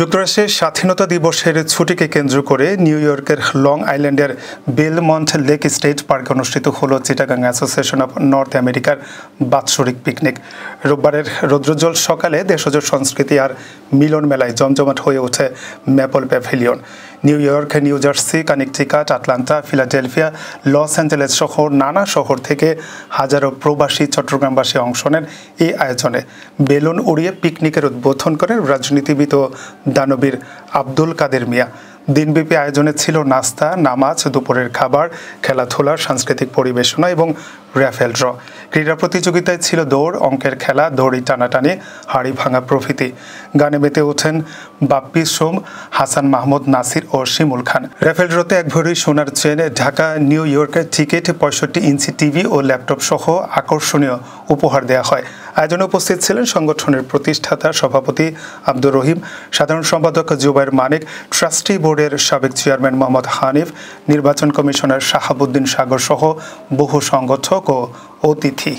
যুক্তরাষ্ট্রের স্বাধীনতা দিবসের ছুটিকে কেন্দ্র করে নিউ ইয়র্কের লং আইল্যান্ডের বেলমন্ট লেক স্টেট পার্কে অনুষ্ঠিত হলো চিটাগাং অ্যাসোসিয়েশন অব নর্থ আমেরিকার বাৎসরিক পিকনিক। রোববারের রৌদ্রোজ্জ্বল সকালে দেশজ সংস্কৃতি আর মিলন মেলায় জমজমাট হয়ে ওঠে maple pavilion. New York, new jersey, Connecticut, Atlanta, Philadelphia, Los Angeles সহ নানা শহর থেকে হাজারো প্রবাসী চট্টগ্রামবাসী অংশ নেন এই আয়োজনে। বেলুন উড়িয়ে পিকনিকের উদ্বোধন করেন রাজনীতিবিদ ও দানবীর আব্দুল কাদের মিয়া। দিনব্যাপী আয়োজনে ছিল নাস্তা, নামাজ, দুপুরের খাবার, খেলাধুলা, সাংস্কৃতিক পরিবেশনা এবং র্যাফেল ড্র। ক্রীড়া প্রতিযোগিতায় ছিল দৌড়, অঙ্কের খেলা, দড়ি টানাটানি, হাড়ি ভাঙা প্রভৃতি। গানে মেতে ওঠেন বাপ্পি সোম, হাসান মাহমুদ, নাসির ও শিমুল খান। র্যাফেল ড্রতে এক ভরি সোনার চেন, ঢাকা নিউ ইয়র্কের টিকিট, 65 ইঞ্চি টিভি ও ল্যাপটপ সহ আকর্ষণীয় উপহার দেওয়া হয়। আয়োজনে উপস্থিত ছিলেন সংগঠনের প্রতিষ্ঠাতা সভাপতি আব্দুর রহিম, সাধারণ সম্পাদক জুবাইর মানিক, ট্রাস্টি বোর্ডের সাবেক চেয়ারম্যান মোহাম্মদ হানিফ, নির্বাচন কমিশনার শাহাবুদ্দিন সাগর সহ বহু সংগঠক ও অতিথি।